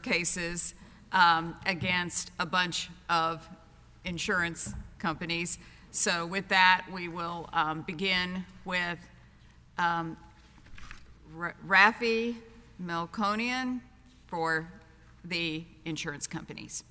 cases against a bunch of insurance companies. So with that, we will begin with Raffi Melkonian for the insurance companies.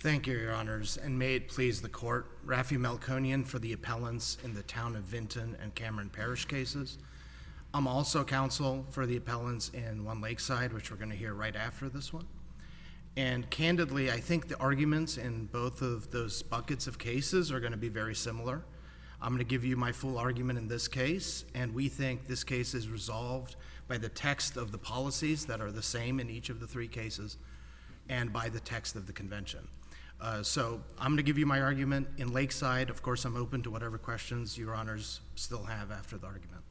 Thank you, Your Honors, and may it please the Court, Raffi Melkonian for the appellants in the Town of Vinton and Cameron Parish cases. I'm also counsel for the appellants in One Lakeside, which we're going to hear right after this one. And candidly, I think the arguments in both of those buckets of cases are going to be very similar. I'm going to give you my full argument in this case, and we think this case is resolved by the text of the policies that are the same in each of the three cases and by the text of the convention. So I'm going to give you my argument in Lakeside. Of course, I'm open to whatever questions Your Honors still have after the argument.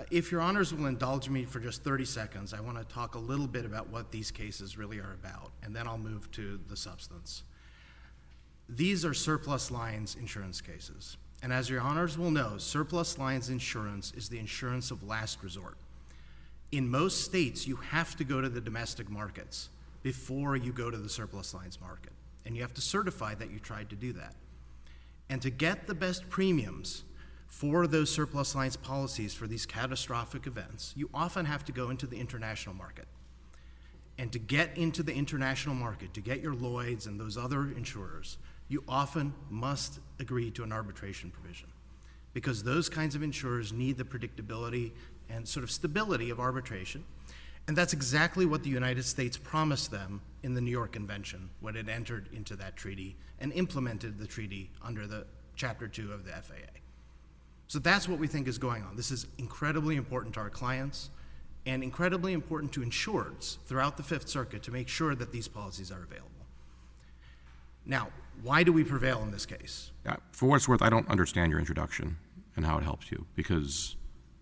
If Your Honors will indulge me for just 30 seconds, I want to talk a little bit about what these cases really are about, and then I'll move to the substance. These are surplus lines insurance cases. And as Your Honors will know, surplus lines insurance is the insurance of last resort. In most states, you have to go to the domestic markets before you go to the surplus lines market. And you have to certify that you tried to do that. And to get the best premiums for those surplus lines policies for these catastrophic events, you often have to go into the international market. And to get into the international market, to get your Lloyds and those other insurers, you often must agree to an arbitration provision, because those kinds of insurers need the predictability and sort of stability of arbitration. And that's exactly what the United States promised them in the New York Convention when it entered into that treaty and implemented the treaty under the Chapter 2 of the FAA. So that's what we think is going on. This is incredibly important to our clients and incredibly important to insureds throughout the Fifth Circuit to make sure that these policies are available. Now, why do we prevail in this case? For what it's worth, I don't understand your introduction and how it helps you, because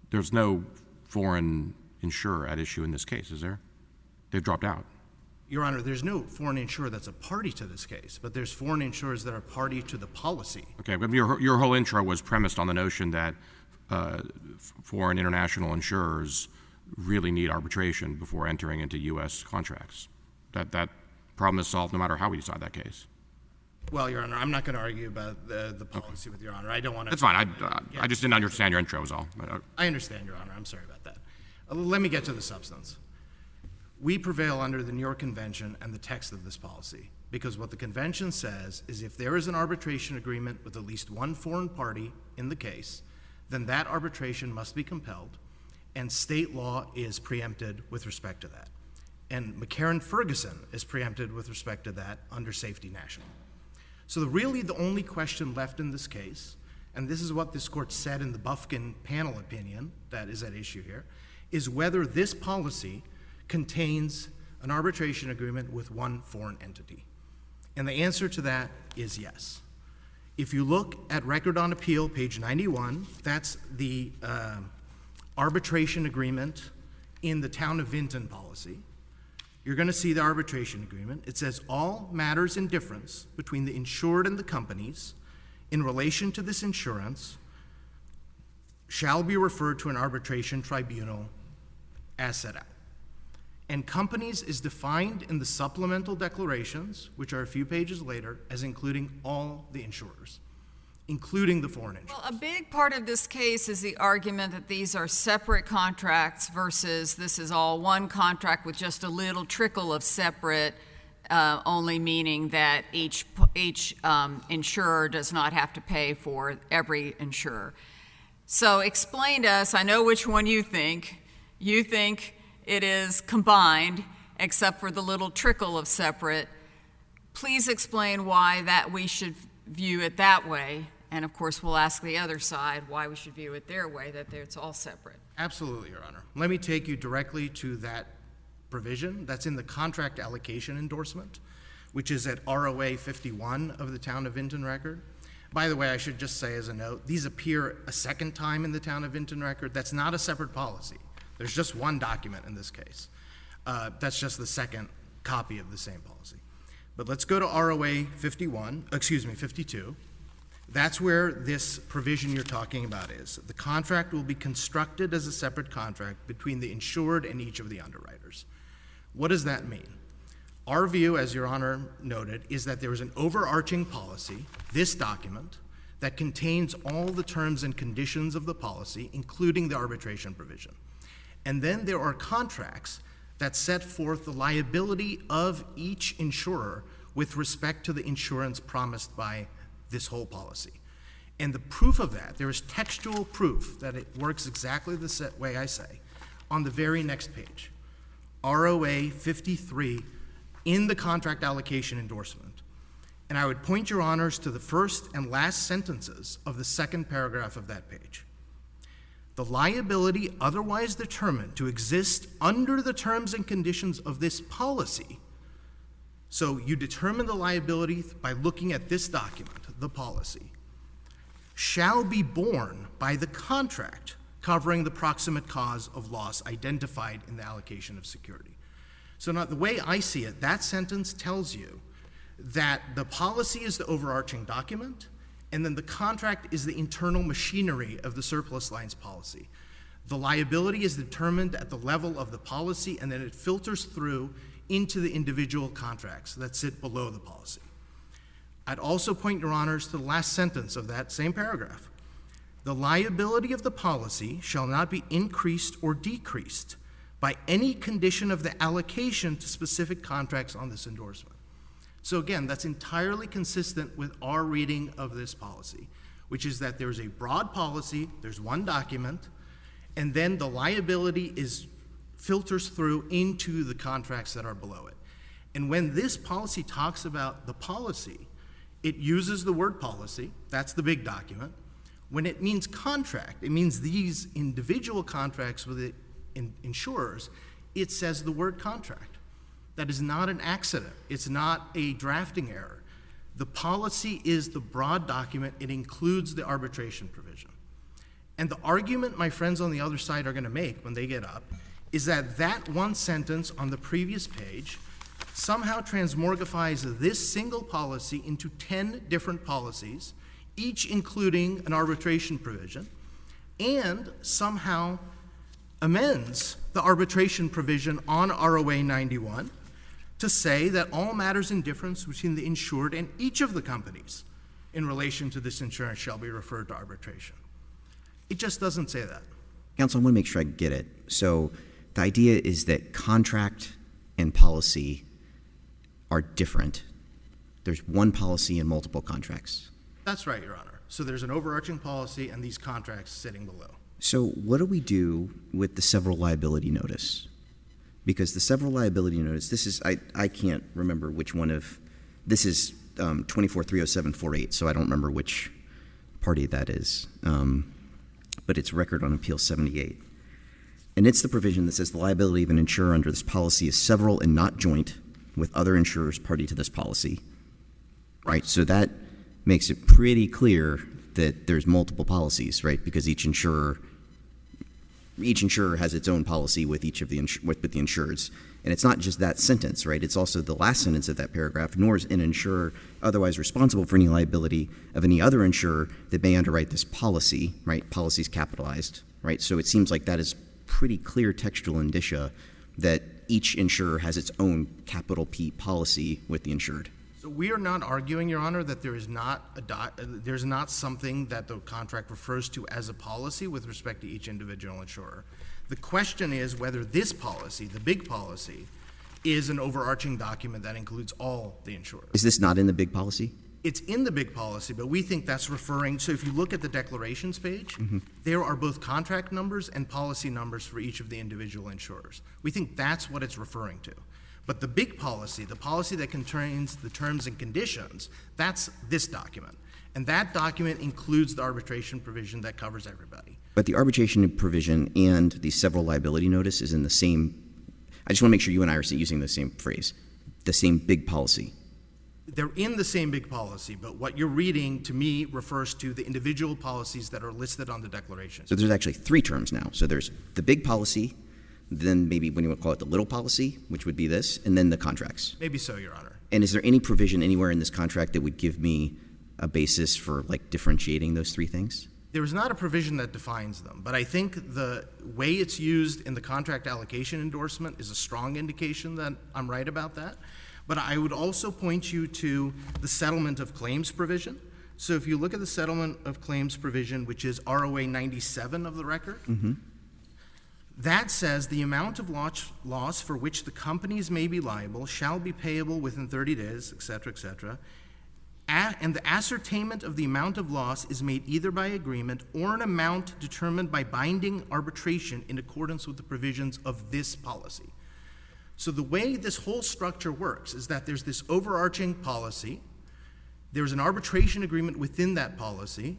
there's no foreign insurer at issue in this case, is there? They've dropped out. Your Honor, there's no foreign insurer that's a party to this case, but there's foreign insurers that are party to the policy. Okay, but your whole intro was premised on the notion that foreign international insurers really need arbitration before entering into U.S. contracts. That problem is solved no matter how we decide that case. Well, Your Honor, I'm not going to argue about the policy with Your Honor. I don't want to. That's fine. I just didn't understand your intro was all. I understand, Your Honor. I'm sorry about that. Let me get to the substance. We prevail under the New York Convention and the text of this policy, because what the convention says is if there is an arbitration agreement with at least one foreign party in the case, then that arbitration must be compelled, and state law is preempted with respect to that. And McCarran-Ferguson is preempted with respect to that under Safety National. So really the only question left in this case, and this is what this court said in the Bufkin panel opinion that is at issue here, is whether this policy contains an arbitration agreement with one foreign entity. And the answer to that is yes. If you look at Record on Appeal, page 91, that's the arbitration agreement in the Town of Vinton policy. You're going to see the arbitration agreement. It says all matters in difference between the insured and the companies in relation to this insurance shall be referred to an arbitration tribunal as set out. And companies is defined in the supplemental declarations, which are a few pages later, as including all the insurers, including the foreign insurers. Well, a big part of this case is the argument that these are separate contracts versus this is all one contract with just a little trickle of separate, only meaning that each insurer does not have to pay for every insurer. So explain to us, I know which one you think. You think it is combined, except for the little trickle of separate. Please explain why that we should view it that way. And of course, we'll ask the other side why we should view it their way, that it's all separate. Absolutely, Your Honor. Let me take you directly to that provision that's in the contract allocation endorsement, which is at ROA 51 of the Town of Vinton record. By the way, I should just say as a note, these appear a second time in the Town of Vinton record. That's not a separate policy. There's just one document in this case. That's just the second copy of the same policy. But let's go to ROA 52. That's where this provision you're talking about is. The contract will be constructed as a separate contract between the insured and each of the underwriters. What does that mean? Our view, as Your Honor noted, is that there is an overarching policy, this document, that contains all the terms and conditions of the policy, including the arbitration provision. And then there are contracts that set forth the liability of each insurer with respect to the insurance promised by this whole policy. And the proof of that, there is textual proof that it works exactly the way I say, on the very next page. ROA 53 in the contract allocation endorsement. And I would point Your Honors to the first and last sentences of the second paragraph of that page. The liability otherwise determined to exist under the terms and conditions of this policy. So you determine the liability by looking at this document, the policy, shall be borne by the contract covering the proximate cause of loss identified in the allocation of security. So now the way I see it, that sentence tells you that the policy is the overarching document, and then the contract is the internal machinery of the surplus lines policy. The liability is determined at the level of the policy, and then it filters through into the individual contracts that sit below the policy. I'd also point Your Honors to the last sentence of that same paragraph. The liability of the policy shall not be increased or decreased by any condition of the allocation to specific contracts on this endorsement. So again, that's entirely consistent with our reading of this policy, which is that there's a broad policy, there's one document, and then the liability filters through into the contracts that are below it. And when this policy talks about the policy, it uses the word policy, that's the big document. When it means contract, it means these individual contracts with the insurers, it says the word contract. That is not an accident. It's not a drafting error. The policy is the broad document. It includes the arbitration provision. And the argument my friends on the other side are going to make when they get up is that that one sentence on the previous page somehow transmorgifies this single policy into 10 different policies, each including an arbitration provision, and somehow amends the arbitration provision on ROA 91 to say that all matters in difference between the insured and each of the companies in relation to this insurance shall be referred to arbitration. It just doesn't say that. Counsel, I want to make sure I get it. So the idea is that contract and policy are different. There's one policy and multiple contracts. That's right, Your Honor. So there's an overarching policy and these contracts sitting below. So what do we do with the several liability notice? Because the several liability notice, this is, I can't remember which one of, this is 24-307-48, so I don't remember which party that is. But it's Record on Appeal 78. And it's the provision that says the liability of an insurer under this policy is several and not joint with other insurers party to this policy. Right? So that makes it pretty clear that there's multiple policies, right? Because each insurer has its own policy with each of the with the insureds. And it's not just that sentence, right? It's also the last sentence of that paragraph, nor is an insurer otherwise responsible for any liability of any other insurer that may underwrite this policy, right? Policy's capitalized, right? So it seems like that is pretty clear textual indicia that each insurer has its own capital P policy with the insured. So we are not arguing, Your Honor, that there is there's not something that the contract refers to as a policy with respect to each individual insurer. The question is whether this policy, the big policy, is an overarching document that includes all the insurers. Is this not in the big policy? It's in the big policy, but we think that's referring, so if you look at the declarations page, there are both contract numbers and policy numbers for each of the individual insurers. We think that's what it's referring to. But the big policy, the policy that contains the terms and conditions, that's this document. And that document includes the arbitration provision that covers everybody. But the arbitration provision and the several liability notice is in the same, I just want to make sure you and I are using the same phrase, the same big policy. They're in the same big policy, but what you're reading to me refers to the individual policies that are listed on the declaration. So there's actually three terms now. So there's the big policy, then maybe when you want to call it the little policy, which would be this, and then the contracts. Maybe so, Your Honor. And is there any provision anywhere in this contract that would give me a basis for like differentiating those three things? There is not a provision that defines them, but I think the way it's used in the contract allocation endorsement is a strong indication that I'm right about that. But I would also point you to the settlement of claims provision. So if you look at the settlement of claims provision, which is ROA 97 of the record, that says the amount of loss for which the companies may be liable shall be payable within 30 days, et cetera, and the ascertainment of the amount of loss is made either by agreement or an amount determined by binding arbitration in accordance with the provisions of this policy. So the way this whole structure works is that there's this overarching policy, there's an arbitration agreement within that policy,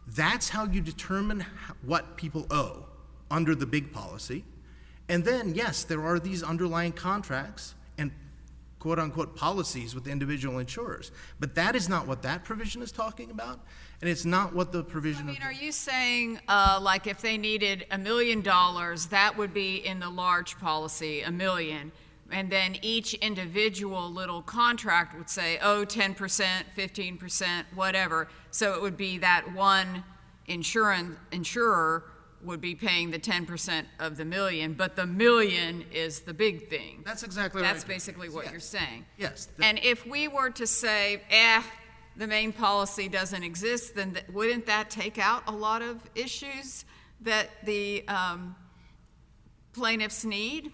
that's how you determine what people owe under the big policy, and then, yes, there are these underlying contracts and quote-unquote policies with individual insurers. But that is not what that provision is talking about, and it's not what the provision of... Are you saying, like, if they needed $1 million, that would be in the large policy, $1 million, and then each individual little contract would say, oh, 10%, 15%, whatever, so it would be that one insurer would be paying the 10% of the million, but the million is the big thing. That's exactly right. That's basically what you're saying. Yes. And if we were to say, the main policy doesn't exist, then wouldn't that take out a lot of issues that the plaintiffs need?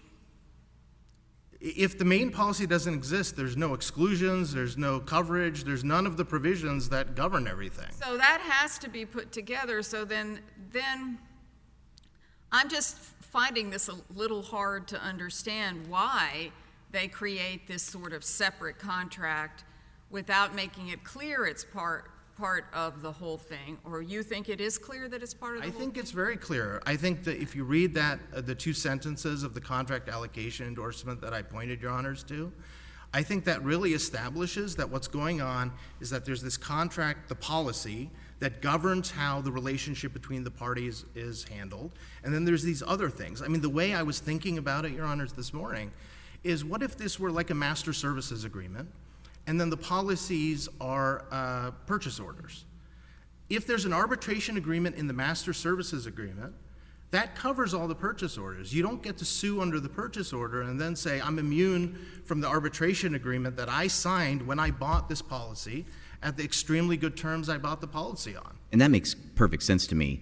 If the main policy doesn't exist, there's no exclusions, there's no coverage, there's none of the provisions that govern everything. So that has to be put together. So then I'm just finding this a little hard to understand why they create this sort of separate contract without making it clear it's part of the whole thing. Or you think it is clear that it's part of the whole thing? I think it's very clear. I think that if you read that, the two sentences of the contract allocation endorsement that I pointed your honors to, I think that really establishes that what's going on is that there's this contract, the policy, that governs how the relationship between the parties is handled. And then there's these other things. I mean, the way I was thinking about it, your honors, this morning, is what if this were like a master services agreement, and then the policies are purchase orders? If there's an arbitration agreement in the master services agreement, that covers all the purchase orders. You don't get to sue under the purchase order and then say, I'm immune from the arbitration agreement that I signed when I bought this policy at the extremely good terms I bought the policy on. And that makes perfect sense to me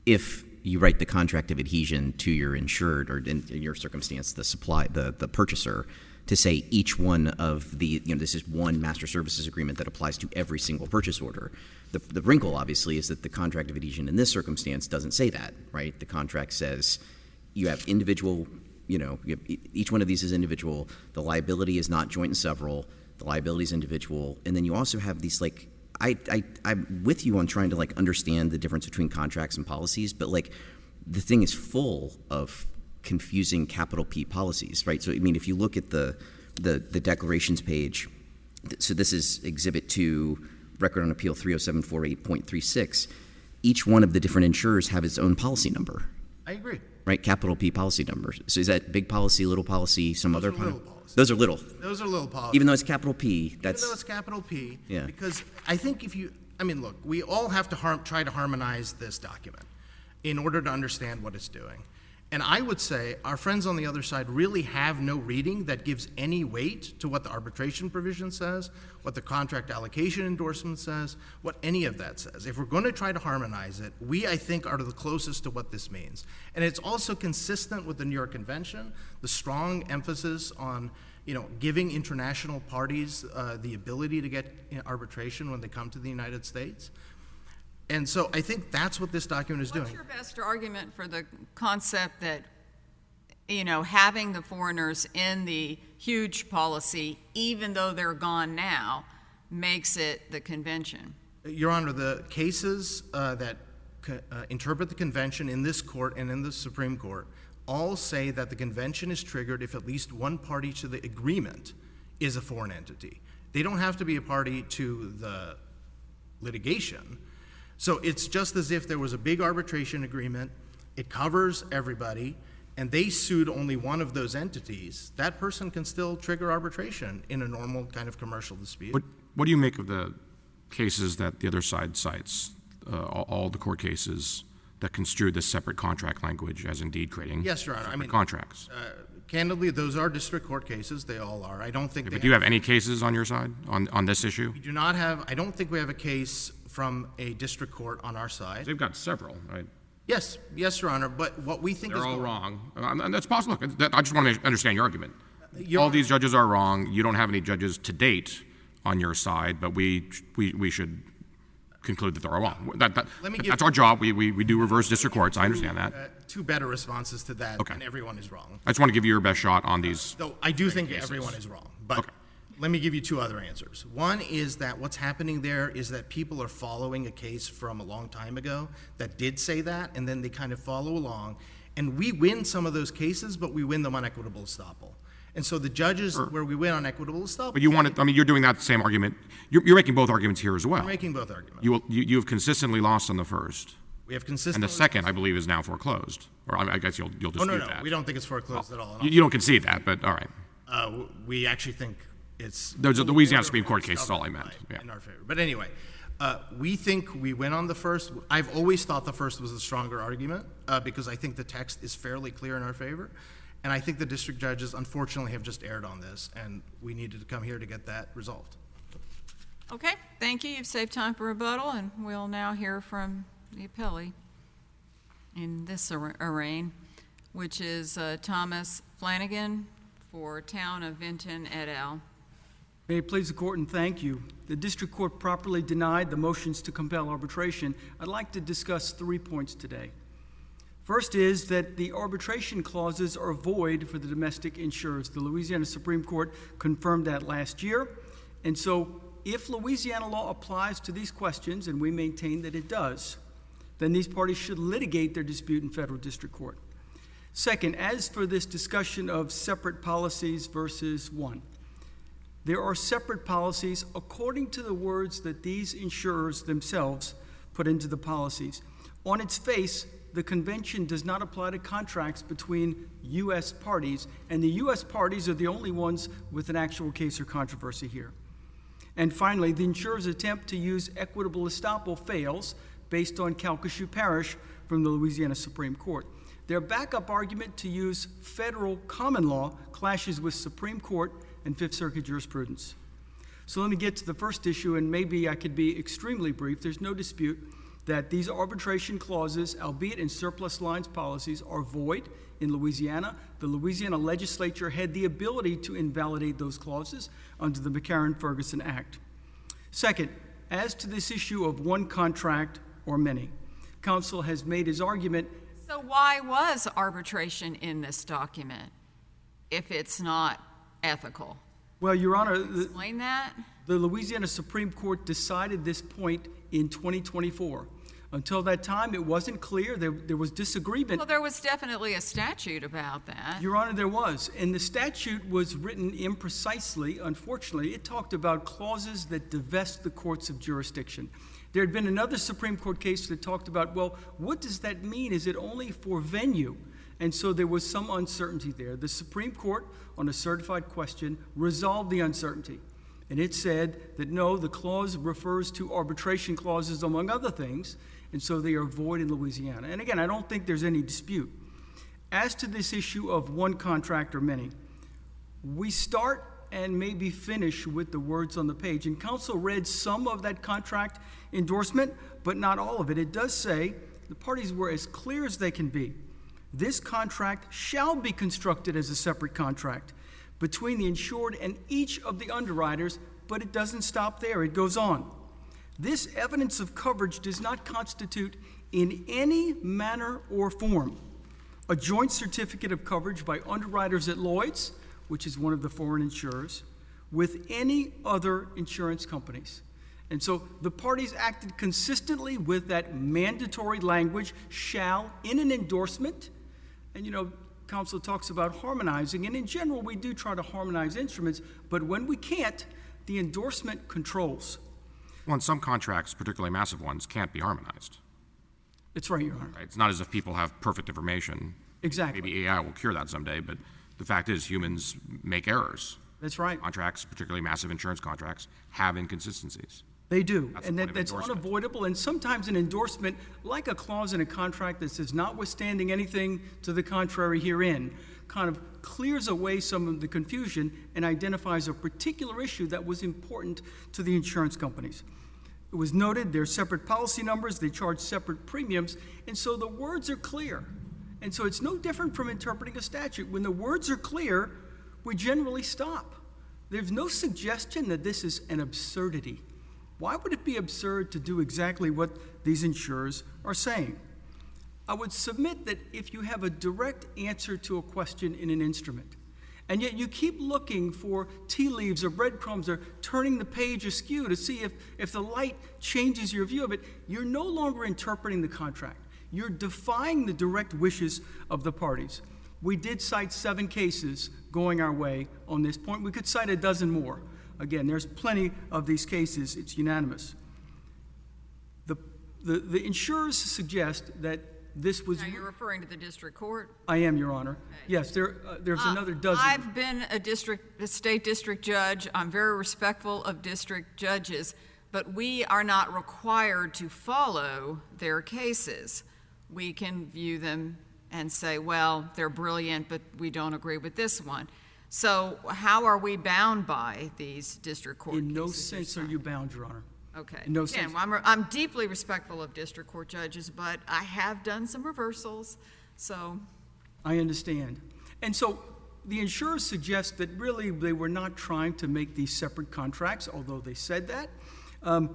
if you write the contract of adhesion to your insured, or in your circumstance, the purchaser, to say each one of the, this is one master services agreement that applies to every single purchase order. The wrinkle, obviously, is that the contract of adhesion in this circumstance doesn't say that, right? The contract says you have individual, each one of these is individual. The liability is not joint and several. The liability is individual. And then you also have these, like, I'm with you on trying to, like, understand the difference between contracts and policies, but, like, the thing is full of confusing capital P policies, right? So, I mean, if you look at the declarations page, so this is Exhibit 2, Record on Appeal 30748.36, each one of the different insurers have its own policy number. I agree. Right? Capital P policy numbers. So is that big policy, little policy, some other Little policies. Those are little. Those are little policies. Even though it's capital P, that's... Even though it's capital P, Yeah. because I think look, we all have to try to harmonize this document in order to understand what it's doing. And I would say our friends on the other side really have no reading that gives any weight to what the arbitration provision says, what the contract allocation endorsement says, what any of that says. If we're going to try to harmonize it, we, I think, are the closest to what this means. And it's also consistent with the New York Convention, the strong emphasis on giving international parties the ability to get arbitration when they come to the United States. And so I think that's what this document is doing. What's your best argument for the concept that, having the foreigners in the huge policy, even though they're gone now, makes it the convention? Your Honor, the cases that interpret the convention in this court and in the Supreme Court all say that the convention is triggered if at least one party to the agreement is a foreign entity. They don't have to be a party to the litigation. So it's just as if there was a big arbitration agreement, it covers everybody, and they sued only one of those entities. That person can still trigger arbitration in a normal kind of commercial dispute. What do you make of the cases that the other side cites, all the court cases that construe this separate contract language as indeed creating Yes, Your Honor. separate contracts. Candidly, those are district court cases. They all are. I don't think But do you have any cases on your side on this issue? We do not have, I don't think we have a case from a district court on our side. They've got several, right? Yes, Your Honor, but what we think is... They're all wrong. And that's possible. I just want to understand your argument. Your All Honor- these judges are wrong. You don't have any judges to date on your side, but we should conclude that they're all wrong. Let me give- That's our job. We do reverse district courts. I understand that. Two better responses to that, Okay. and everyone is wrong. I just want to give you your best shot on these. Though I do think everyone is wrong, but Okay. let me give you two other answers. One is that what's happening there is that people are following a case from a long time ago that did say that, and then they kind of follow along. And we win some of those cases, but we win them on equitable estoppel. And so the judges where we win on equitable estoppel... But you want to, I mean, you're doing that same argument. You're making both arguments here as well. We're making both arguments. You have consistently lost on the first. We have And consistent... the second, I believe, is now foreclosed. Or I guess you'll dispute Oh, no, that. we don't think it's foreclosed at all. You don't concede that, but all right. We actually think it's... There's a Louisiana Supreme Court case is all I meant. Right, Yeah. in our favor. But anyway, we think we win on the first. I've always thought the first was the stronger argument because I think the text is fairly clear in our favor. And I think the district judges, unfortunately, have just erred on this, and we needed to come here to get that resolved. Okay, thank you. You've saved time for rebuttal, and we'll now hear from the appellee in this arraign, which is Thomas Flanagan for Town of Vinton et al. May it please the court, and thank you. The district court properly denied the motions to compel arbitration. I'd like to discuss 3 points today. First is that the arbitration clauses are void for the domestic insurers. The Louisiana Supreme Court confirmed that last year. And so if Louisiana law applies to these questions, and we maintain that it does, then these parties should litigate their dispute in federal district court. Second, as for this discussion of separate policies versus one, there are separate policies according to the words that these insurers themselves put into the policies. On its face, the convention does not apply to contracts between U.S. parties, and the U.S. parties are the only ones with an actual case or controversy here. And finally, the insurer's attempt to use equitable estoppel fails based on Calcasieu Parish from the Louisiana Supreme Court. Their backup argument to use federal common law clashes with Supreme Court and Fifth Circuit jurisprudence. So let me get to the first issue, and maybe I could be extremely brief. There's no dispute that these arbitration clauses, albeit in surplus lines policies, are void in Louisiana. The Louisiana legislature had the ability to invalidate those clauses under the McCarran-Ferguson Act. Second, as to this issue of one contract or many, counsel has made his argument. So why was arbitration in this document if it's not ethical? Well, Your Honor, Explain that. the Louisiana Supreme Court decided this point in 2024. Until that time, it wasn't clear. There was disagreement. Well, there was definitely a statute about that. Your Honor, there was. And the statute was written imprecisely. Unfortunately, it talked about clauses that divest the courts of jurisdiction. There had been another Supreme Court case that talked about, well, what does that mean? Is it only for venue? And so there was some uncertainty there. The Supreme Court, on a certified question, resolved the uncertainty. And it said that no, the clause refers to arbitration clauses, among other things, and so they are void in Louisiana. And again, I don't think there's any dispute. As to this issue of one contract or many, we start and maybe finish with the words on the page. And counsel read some of that contract endorsement, but not all of it. It does say the parties were as clear as they can be. This contract shall be constructed as a separate contract between the insured and each of the underwriters, but it doesn't stop there. It goes on. This evidence of coverage does not constitute in any manner or form a joint certificate of coverage by underwriters at Lloyd's, which is one of the foreign insurers, with any other insurance companies. And so the parties acted consistently with that mandatory language, shall, in an endorsement. And counsel talks about harmonizing, and in general, we do try to harmonize instruments, but when we can't, the endorsement controls. Well, and some contracts, particularly massive ones, can't be harmonized. It's right, Your Honor. Right? It's not as if people have perfect information. Exactly. Maybe AI will cure that someday, but the fact is humans make errors. That's right. Contracts, particularly massive insurance contracts, have inconsistencies. They do, That's and the point of that's endorsement. unavoidable, and sometimes an endorsement, like a clause in a contract that says notwithstanding anything to the contrary herein, kind of clears away some of the confusion and identifies a particular issue that was important to the insurance companies. It was noted they're separate policy numbers, they charge separate premiums, and so the words are clear. And so it's no different from interpreting a statute. When the words are clear, we generally stop. There's no suggestion that this is an absurdity. Why would it be absurd to do exactly what these insurers are saying? I would submit that if you have a direct answer to a question in an instrument, and yet you keep looking for tea leaves or breadcrumbs or turning the page askew to see if the light changes your view of it, you're no longer interpreting the contract. You're defying the direct wishes of the parties. We did cite 7 cases going our way on this point. We could cite a dozen more. Again, there's plenty of these cases. It's unanimous. The insurers suggest that this was... Now, you're referring to the district court? I am, Your Honor. Yes, there's another dozen. I've been a state district judge. I'm very respectful of district judges, but we are not required to follow their cases. We can view them and say, well, they're brilliant, but we don't agree with this one. So how are we bound by these district court cases? In no sense are you bound, Your Honor. Okay. In no Again, sense. I'm deeply respectful of district court judges, but I have done some reversals, so. I understand. And so the insurers suggest that really they were not trying to make these separate contracts, although they said that.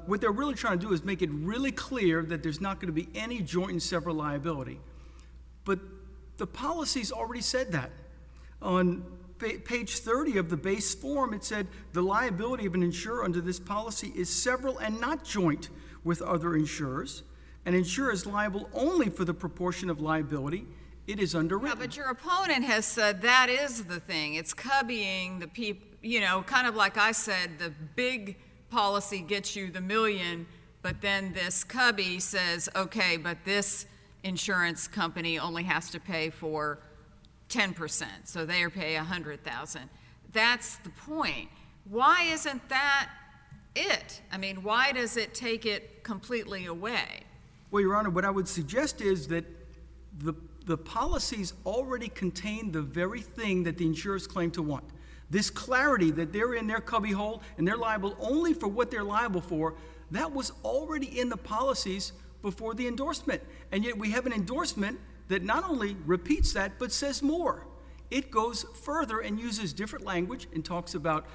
What they're really trying to do is make it really clear that there's not going to be any joint and several liability. But the policies already said that. On page 30 of the base form, it said the liability of an insurer under this policy is several and not joint with other insurers. An insurer is liable only for the proportion of liability it is underwritten. Yeah, but your opponent has said that is the thing. It's cubbying the people, kind of like I said, the big policy gets you the $1 million, but then this cubby says, okay, but this insurance company only has to pay for 10%, so they pay $100,000. That's the point. Why isn't that it? I mean, why does it take it completely away? Well, Your Honor, what I would suggest is that the policies already contain the very thing that the insurers claim to want. This clarity that they're in their cubbyhole and they're liable only for what they're liable for, that was already in the policies before the endorsement. And yet we have an endorsement that not only repeats that, but says more. It goes further and uses different language and talks about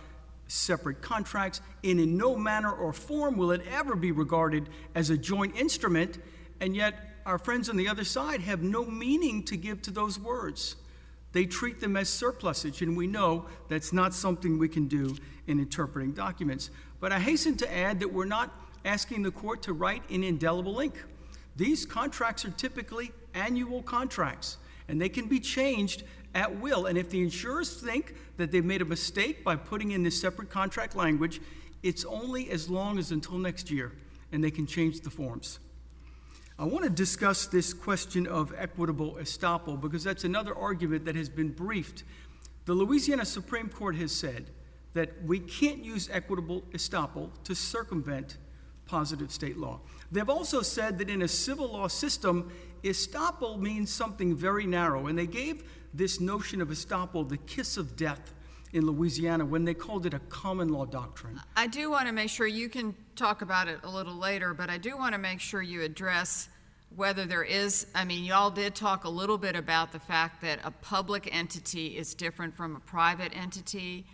separate contracts, and in no manner or form will it ever be regarded as a joint instrument, and yet our friends on the other side have no meaning to give to those words. They treat them as surplusage, and we know that's not something we can do in interpreting documents. But I hasten to add that we're not asking the court to write in indelible ink. These contracts are typically annual contracts, and they can be changed at will. And if the insurers think that they've made a mistake by putting in this separate contract language, it's only as long as until next year, and they can change the forms. I want to discuss this question of equitable estoppel because that's another argument that has been briefed. The Louisiana Supreme Court has said that we can't use equitable estoppel to circumvent positive state law. They've also said that in a civil law system, estoppel means something very narrow, and they gave this notion of estoppel the kiss of death in Louisiana when they called it a common law doctrine. I do want to make sure, you can talk about it a little later, but I do want to make sure you address whether there is, y'all did talk a little bit about the fact that a public entity is different from a private entity.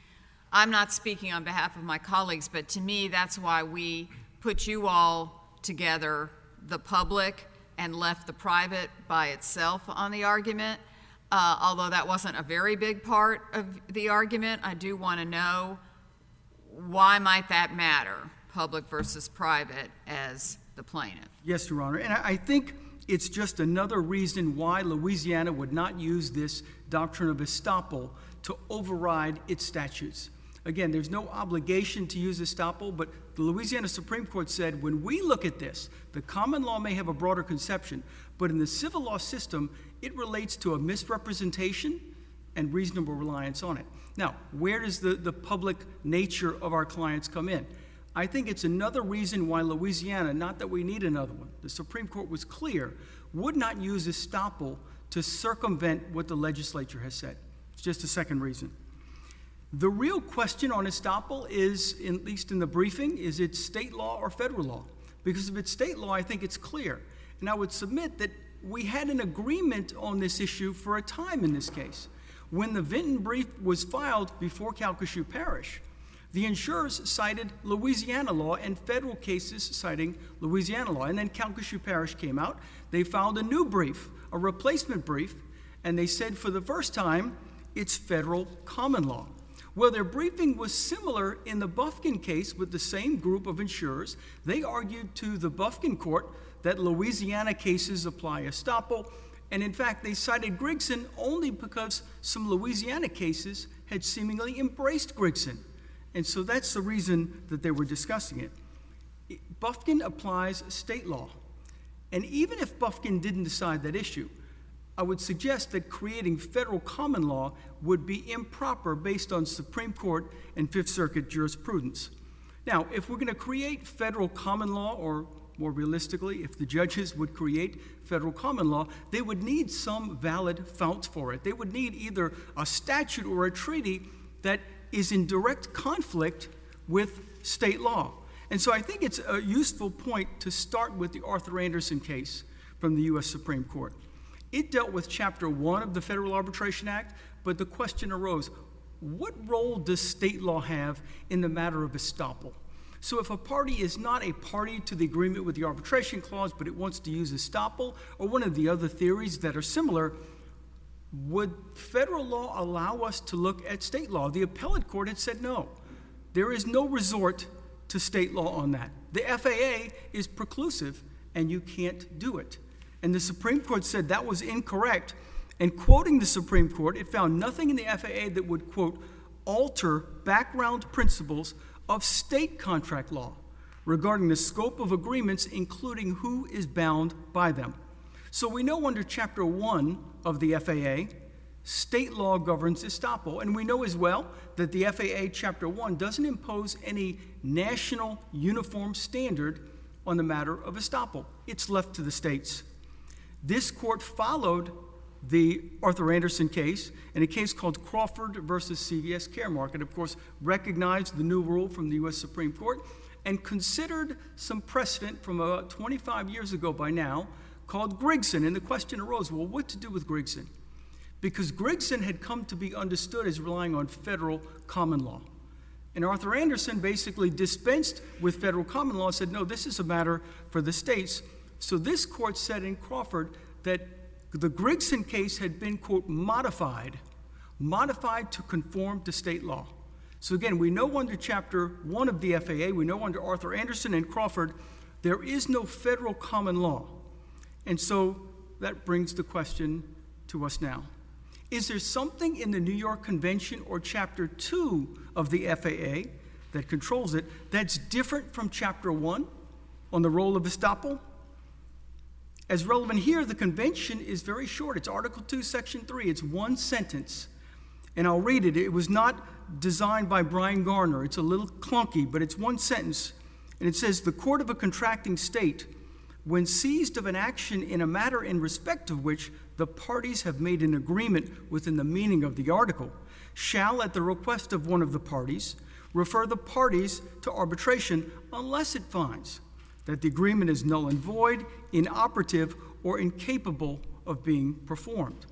I'm not speaking on behalf of my colleagues, but to me, that's why we put you all together, the public, and left the private by itself on the argument. Although that wasn't a very big part of the argument, I do want to know why might that matter, public versus private, as the plaintiff? Yes, Your Honor, and I think it's just another reason why Louisiana would not use this doctrine of estoppel to override its statutes. Again, there's no obligation to use estoppel, but the Louisiana Supreme Court said when we look at this, the common law may have a broader conception, but in the civil law system, it relates to a misrepresentation and reasonable reliance on it. Now, where does the public nature of our clients come in? I think it's another reason why Louisiana, not that we need another one, the Supreme Court was clear, would not use estoppel to circumvent what the legislature has said. It's just a second reason. The real question on estoppel is, at least in the briefing, is it state law or federal law? Because if it's state law, I think it's clear. And I would submit that we had an agreement on this issue for a time in this case. When the Vinton brief was filed before Calcasieu Parish, the insurers cited Louisiana law and federal cases citing Louisiana law. And then Calcasieu Parish came out. They filed a new brief, a replacement brief, and they said for the first time, it's federal common law. Well, their briefing was similar in the Bufkin case with the same group of insurers. They argued to the Bufkin court that Louisiana cases apply estoppel, and in fact, they cited Grigson only because some Louisiana cases had seemingly embraced Grigson. And so that's the reason that they were discussing it. Bufkin applies state law. And even if Bufkin didn't decide that issue, I would suggest that creating federal common law would be improper based on Supreme Court and Fifth Circuit jurisprudence. Now, if we're going to create federal common law, or more realistically, if the judges would create federal common law, they would need some valid fount for it. They would need either a statute or a treaty that is in direct conflict with state law. And so I think it's a useful point to start with the Arthur Anderson case from the U.S. Supreme Court. It dealt with Chapter 1 of the Federal Arbitration Act, but the question arose, what role does state law have in the matter of estoppel? So if a party is not a party to the agreement with the arbitration clause, but it wants to use estoppel or one of the other theories that are similar, would federal law allow us to look at state law? The appellate court had said no. There is no resort to state law on that. The FAA is preclusive, and you can't do it. And the Supreme Court said that was incorrect. And quoting the Supreme Court, it found nothing in the FAA that would, quote, alter background principles of state contract law regarding the scope of agreements, including who is bound by them. So we know under Chapter 1 of the FAA, state law governs estoppel. And we know as well that the FAA Chapter 1 doesn't impose any national uniform standard on the matter of estoppel. It's left to the states. This court followed the Arthur Anderson case in a case called Crawford versus CVS Caremark, and of course recognized the new rule from the U.S. Supreme Court and considered some precedent from about 25 years ago by now called Grigson. And the question arose, well, what to do with Grigson? Because Grigson had come to be understood as relying on federal common law. And Arthur Anderson basically dispensed with federal common law and said, no, this is a matter for the states. So this court said in Crawford that the Grigson case had been, quote, modified to conform to state law. So again, we know under Chapter 1 of the FAA, we know under Arthur Anderson and Crawford, there is no federal common law. And so that brings the question to us now. Is there something in the New York Convention or Chapter 2 of the FAA that controls it that's different from Chapter 1 on the role of estoppel? As relevant here, the convention is very short. It's Article 2, Section 3. It's one sentence. And I'll read it. It was not designed by Brian Garner. It's a little clunky, but it's one sentence. And it says, the court of a contracting state, when seized of an action in a matter in respect of which the parties have made an agreement within the meaning of the article, shall, at the request of one of the parties, refer the parties to arbitration unless it finds that the agreement is null and void, inoperative, or incapable of being performed.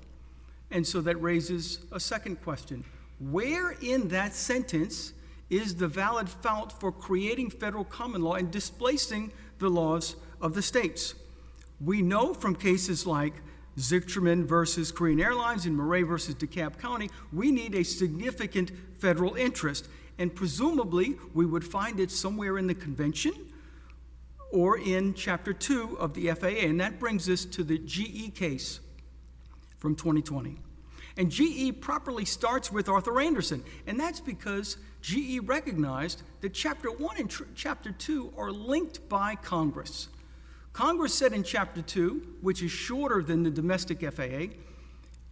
And so that raises a second question. Where in that sentence is the valid fount for creating federal common law and displacing the laws of the states? We know from cases like Zichterman versus Korean Airlines and Murray versus DeKalb County, we need a significant federal interest. And presumably, we would find it somewhere in the convention or in Chapter 2 of the FAA. And that brings us to the GE case from 2020. And GE properly starts with Arthur Anderson. And that's because GE recognized that Chapter 1 and Chapter 2 are linked by Congress. Congress said in Chapter 2, which is shorter than the domestic FAA,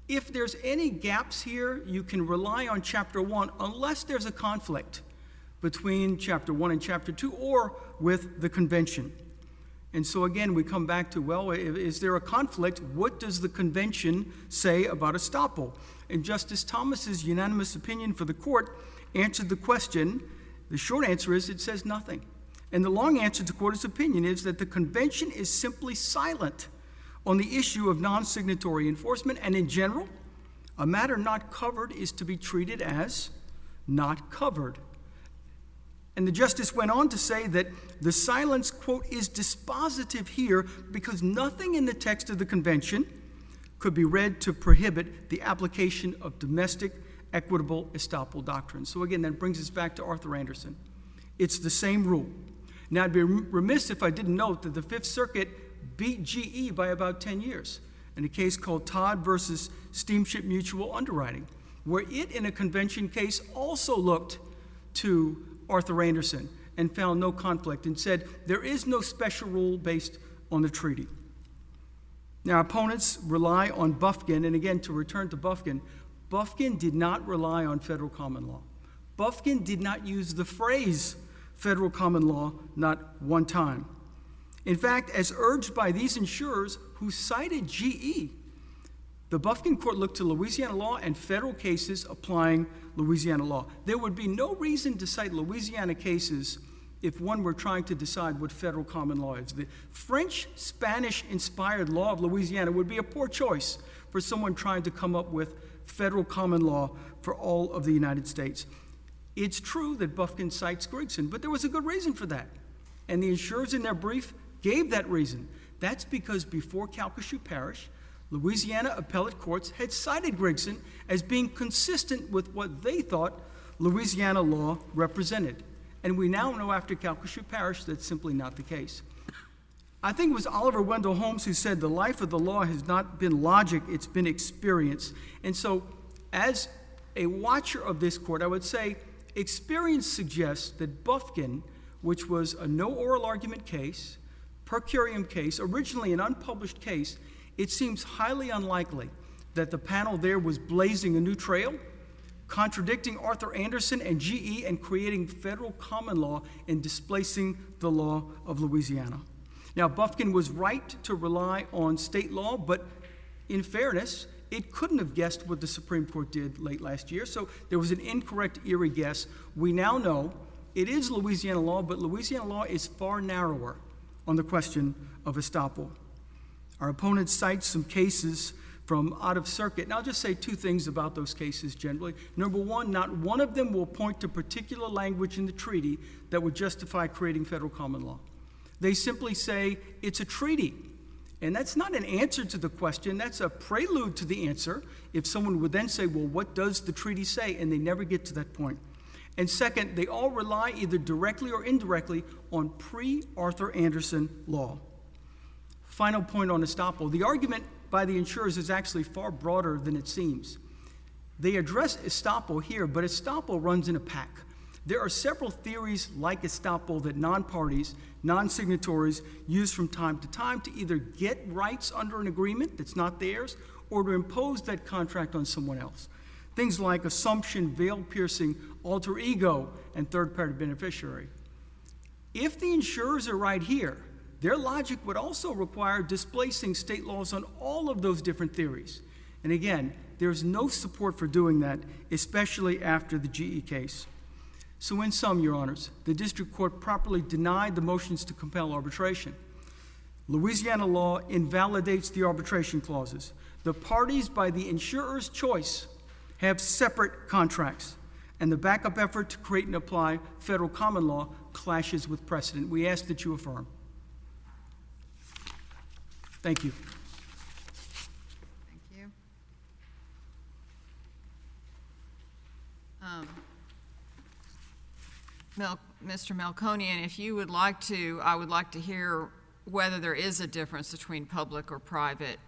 if there's any gaps here, you can rely on Chapter 1 unless there's a conflict. between Chapter 1 and Chapter 2 or with the convention. And so again, we come back to, well, is there a conflict? What does the convention say about estoppel? And Justice Thomas's unanimous opinion for the court answered the question. The short answer is it says nothing. And the long answer to the court's opinion is that the convention is simply silent on the issue of non-signatory enforcement, and in general, a matter not covered is to be treated as not covered. And the justice went on to say that the silence, quote, is dispositive here because nothing in the text of the convention could be read to prohibit the application of domestic equitable estoppel doctrine. So again, that brings us back to Arthur Anderson. It's the same rule. Now, I'd be remiss if I didn't note that the Fifth Circuit beat GE by about 10 years in a case called Todd versus Steamship Mutual Underwriting, where it, in a convention case, also looked to Arthur Anderson and found no conflict and said there is no special rule based on the treaty. Now, opponents rely on Bufkin, and again, to return to Bufkin, Bufkin did not rely on federal common law. Bufkin did not use the phrase federal common law not one time. In fact, as urged by these insurers who cited GE, the Bufkin court looked to Louisiana law and federal cases applying Louisiana law. There would be no reason to cite Louisiana cases if one were trying to decide what federal common law is. The French-Spanish-inspired law of Louisiana would be a poor choice for someone trying to come up with federal common law for all of the United States. It's true that Bufkin cites Grigson, but there was a good reason for that. And the insurers in their brief gave that reason. That's because before Calcasieu Parish, Louisiana appellate courts had cited Grigson as being consistent with what they thought Louisiana law represented. And we now know after Calcasieu Parish that's simply not the case. I think it was Oliver Wendell Holmes who said the life of the law has not been logic, it's been experience. And so as a watcher of this court, I would say experience suggests that Bufkin, which was a no oral argument case, per curiam case, originally an unpublished case, it seems highly unlikely that the panel there was blazing a new trail, contradicting Arthur Anderson and GE and creating federal common law and displacing the law of Louisiana. Now, Bufkin was right to rely on state law, but in fairness, it couldn't have guessed what the Supreme Court did late last year, so there was an incorrect, eerie guess. We now know it is Louisiana law, but Louisiana law is far narrower on the question of estoppel. Our opponent cites some cases from out of circuit, and I'll just say two things about those cases generally. Number one, not one of them will point to particular language in the treaty that would justify creating federal common law. They simply say it's a treaty, and that's not an answer to the question, that's a prelude to the answer. If someone would then say, well, what does the treaty say? And they never get to that point. And second, they all rely either directly or indirectly on pre-Arthur Anderson law. Final point on estoppel. The argument by the insurers is actually far broader than it seems. They address estoppel here, but estoppel runs in a pack. There are several theories like estoppel that non-parties, non-signatories use from time to time to either get rights under an agreement that's not theirs or to impose that contract on someone else. Things like assumption, veil-piercing, alter ego, and third-party beneficiary. If the insurers are right here, their logic would also require displacing state laws on all of those different theories. And again, there's no support for doing that, especially after the GE case. So in sum, Your Honors, the district court properly denied the motions to compel arbitration. Louisiana law invalidates the arbitration clauses. The parties, by the insurer's choice, have separate contracts, and the backup effort to create and apply federal common law clashes with precedent. We ask that you affirm. Thank you. Thank you. Mr. Melkonian, if you would like to, I would like to hear whether there is a difference between public or private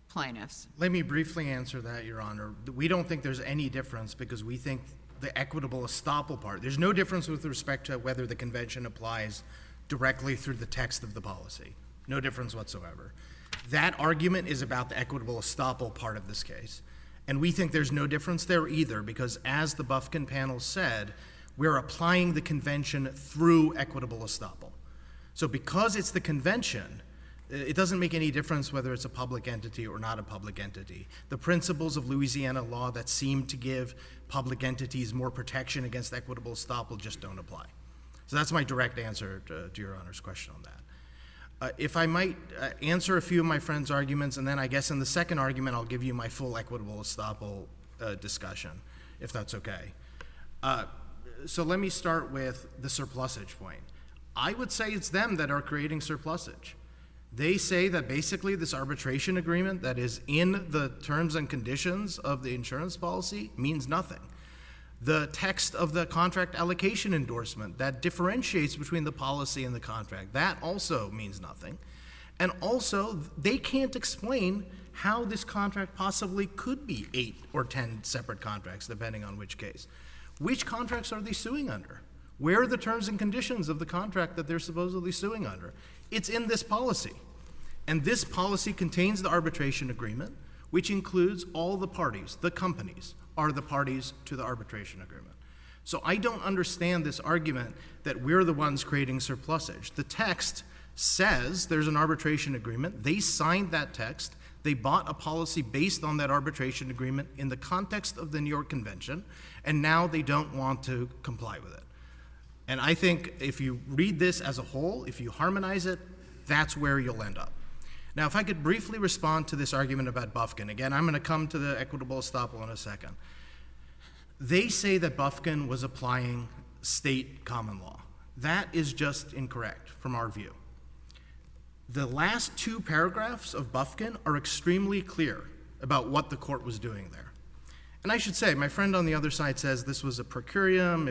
plaintiffs. Let me briefly answer that, Your Honor. We don't think there's any difference because we think the equitable estoppel part, there's no difference with respect to whether the convention applies directly through the text of the policy. No difference whatsoever. That argument is about the equitable estoppel part of this case. And we think there's no difference there either because as the Bufkin panel said, We're applying the convention through equitable estoppel. So because it's the convention, it doesn't make any difference whether it's a public entity or not a public entity. The principles of Louisiana law that seem to give public entities more protection against equitable estoppel just don't apply. So that's my direct answer to Your Honor's question on that. If I might answer a few of my friend's arguments, and then I guess in the second argument I'll give you my full equitable estoppel discussion, if that's okay. So let me start with the surplusage point. I would say it's them that are creating surplusage. They say that basically this arbitration agreement that is in the terms and conditions of the insurance policy means nothing. The text of the contract allocation endorsement that differentiates between the policy and the contract, that also means nothing. And also, they can't explain how this contract possibly could be 8 or 10 separate contracts, depending on which case. Which contracts are they suing under? Where are the terms and conditions of the contract that they're supposedly suing under? It's in this policy. And this policy contains the arbitration agreement, which includes all the parties. The companies are the parties to the arbitration agreement. So I don't understand this argument that we're the ones creating surplusage. The text says there's an arbitration agreement. They signed that text. They bought a policy based on that arbitration agreement in the context of the New York Convention, and now they don't want to comply with it. And I think if you read this as a whole, if you harmonize it, that's where you'll end up. Now, if I could briefly respond to this argument about Bufkin. Again, I'm going to come to the equitable estoppel in a second. They say that Bufkin was applying state common law. That is just incorrect from our view. The last 2 paragraphs of Bufkin are extremely clear about what the court was doing there. And I should say, my friend on the other side says this was a per curiam,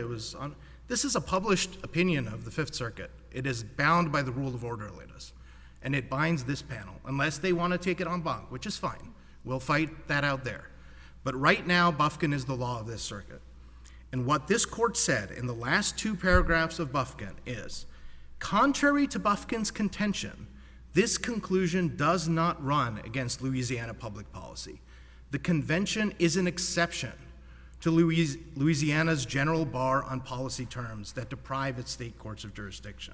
this is a published opinion of the Fifth Circuit. It is bound by the rule of orderliness, and it binds this panel, unless they want to take it en banc, which is fine. We'll fight that out there. But right now, Bufkin is the law of this circuit. And what this court said in the last 2 paragraphs of Bufkin is, contrary to Bufkin's contention, this conclusion does not run against Louisiana public policy. The convention is an exception to Louisiana's general bar on policy terms that deprive its state courts of jurisdiction.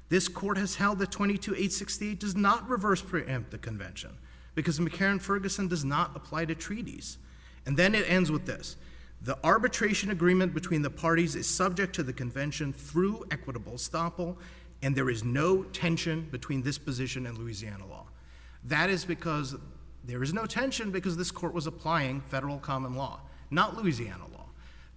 This court has held that 22-868 does not reverse preempt the convention because McCarran-Ferguson does not apply to treaties. And then it ends with this. The arbitration agreement between the parties is subject to the convention through equitable estoppel, and there is no tension between this position and Louisiana law. That is because there is no tension because this court was applying federal common law, not Louisiana law.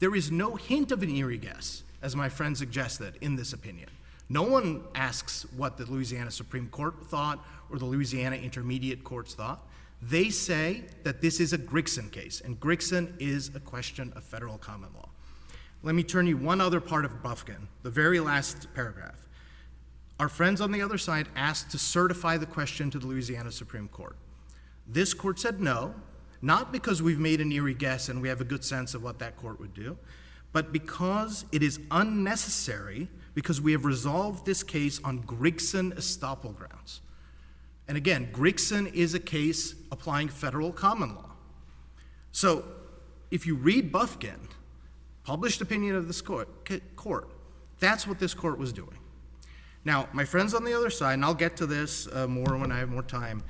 There is no hint of an eerie guess, as my friend suggested, in this opinion. No one asks what the Louisiana Supreme Court thought or the Louisiana Intermediate Courts thought. They say that this is a Grigson case, and Grigson is a question of federal common law. Let me turn you one other part of Bufkin, the very last paragraph. Our friends on the other side asked to certify the question to the Louisiana Supreme Court. This court said no, not because we've made an eerie guess and we have a good sense of what that court would do, but because it is unnecessary because we have resolved this case on Grigson estoppel grounds. And again, Grigson is a case applying federal common law. So if you read Bufkin, published opinion of this court, that's what this court was doing. Now, my friends on the other side, and I'll get to this more when I have more time,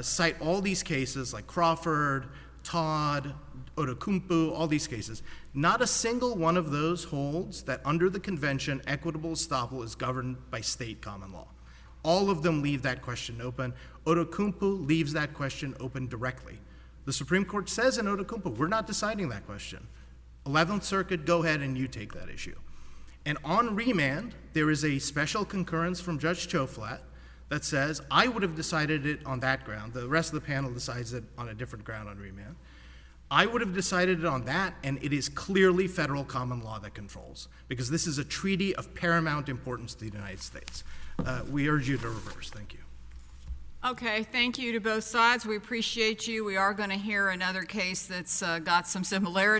cite all these cases like Crawford, Todd, Otokumpu, all these cases. Not a single one of those holds that under the convention, equitable estoppel is governed by state common law. All of them leave that question open. Otokumpu leaves that question open directly. The Supreme Court says in Otokumpu, we're not deciding that question. 11th Circuit, go ahead and you take that issue. And on remand, there is a special concurrence from Judge Choflat that says, I would have decided it on that ground. The rest of the panel decides it on a different ground on remand. I would have decided it on that, and it is clearly federal common law that controls, because this is a treaty of paramount importance to the United States. We urge you to reverse. Thank you. Okay, thank you to both sides. We appreciate you. We are going to hear another case that's got some similarities.